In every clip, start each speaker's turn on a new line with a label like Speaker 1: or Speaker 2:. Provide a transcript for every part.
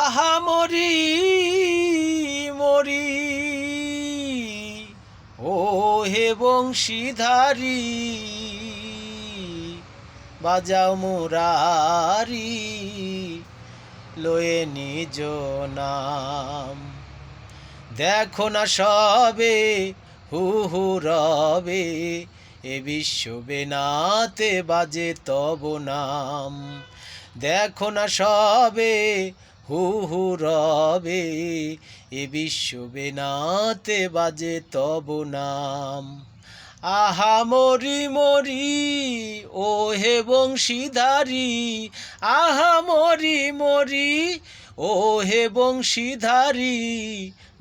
Speaker 1: আহা মরি মরি ও হে বংশীধারী, বাজাও মুরারি লয়ে নিজ নাম। দেখো না সবে হু হু রবে, এ বিশ্ব বেনাতে বাজে তব নাম। দেখো না সবে হু হু রবে, এ বিশ্ব বেনাতে বাজে তব নাম। আহা মরি মরি ও হে বংশীধারী, আহা মরি মরি ও হে বংশীধারী,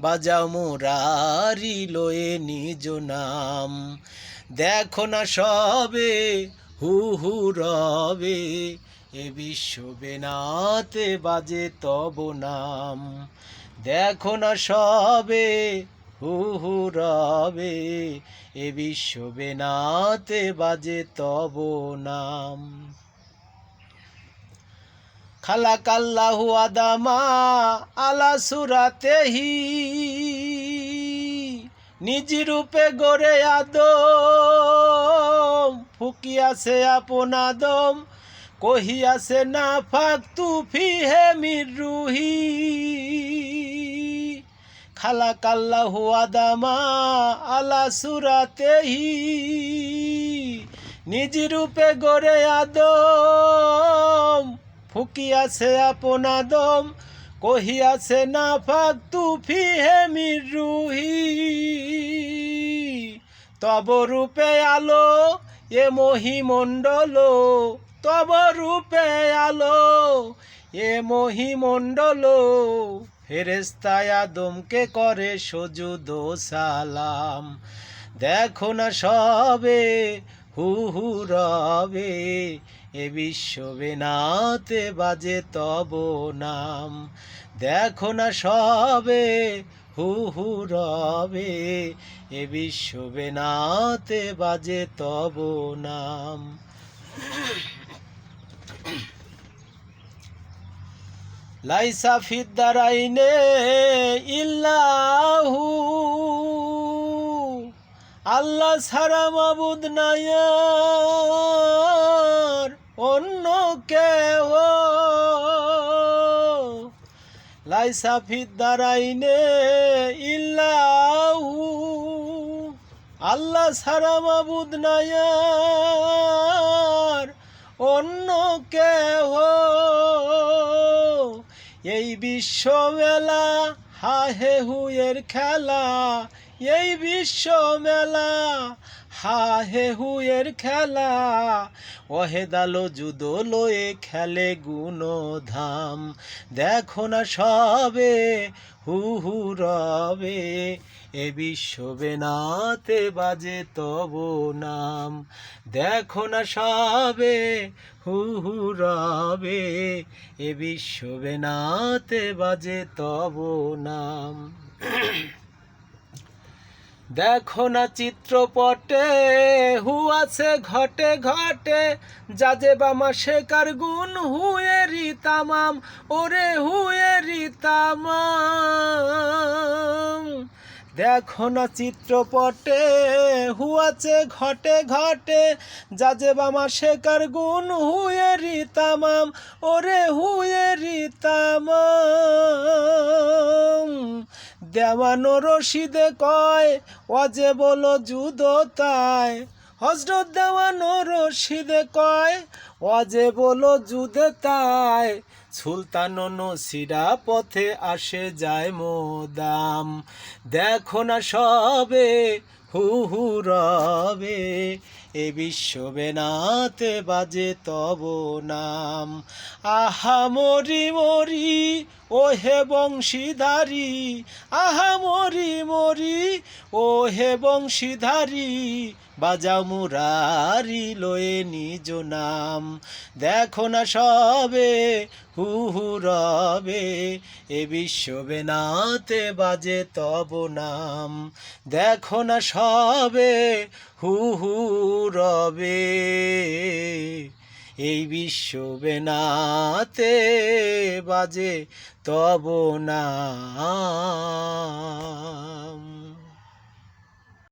Speaker 1: বাজাও মুরারি লয়ে নিজ নাম। দেখো না সবে হু হু রবে, এ বিশ্ব বেনাতে বাজে তব নাম। দেখো না সবে হু হু রবে, এ বিশ্ব বেনাতে বাজে তব নাম। খালাকাল্লাহু আদামা আলা সুরাতেহি, নিজ রূপে গড়ে আদম, ফুকিয়াছে আপন আদম, কহিয়াছে না ফাক তুফি হে মির রুহি। খালাকাল্লাহু আদামা আলা সুরাতেহি, নিজ রূপে গড়ে আদম, ফুকিয়াছে আপন আদম, কহিয়াছে না ফাক তুফি হে মির রুহি। তব রূপে আলো এ মহিমণ্ডল, তব রূপে আলো এ মহিমণ্ডল, ফেরেশতা আদমকে করে সুজুদ ও সালাম। দেখো না সবে হু হু রবে, এ বিশ্ব বেনাতে বাজে তব নাম। দেখো না সবে হু হু রবে, এ বিশ্ব বেনাতে বাজে তব নাম। লাইসা ফিদ্দারাইনে ইল্লাহু, আল্লাহ ছাড়া মাবুদ নাই আর অন্য কেহ। লাইসা ফিদ্দারাইনে ইল্লাহু, আল্লাহ ছাড়া মাবুদ নাই আর অন্য কেহ। এই বিশ্ব মেলা হাহে হুয়ের খেলা, এই বিশ্ব মেলা হাহে হুয়ের খেলা, ওহেদালো জুদো লয়ে খেলে গুণধাম। দেখো না সবে হু হু রবে, এ বিশ্ব বেনাতে বাজে তব নাম। দেখো না সবে হু হু রবে, এ বিশ্ব বেনাতে বাজে তব নাম। দেখো না চিত্রপটে হু আছে ঘটে ঘটে, যাজে বামা শেখার গুণ হুয়েরি তামাম, ওরে হুয়েরি তামাম। দেখো না চিত্রপটে হু আছে ঘটে ঘটে, যাজে বামা শেখার গুণ হুয়েরি তামাম, ওরে হুয়েরি তামাম। দেওয়ানো রশিদে কয় ওয়াজে বলো যুদতায়, হজরত দেওয়ানো রশিদে কয় ওয়াজে বলো যুদতায়, সুলতান নসিরা পথে আসে যায় মোদাম। দেখো না সবে হু হু রবে, এ বিশ্ব বেনাতে বাজে তব নাম। আহা মরি মরি ও হে বংশীধারী, আহা মরি মরি ও হে বংশীধারী, বাজাও মুরারি লয়ে নিজ নাম। দেখো না সবে হু হু রবে, এ বিশ্ব বেনাতে বাজে তব নাম। দেখো না সবে হু হু রবে, এই বিশ্ববেনাতে বাজে তব নাম।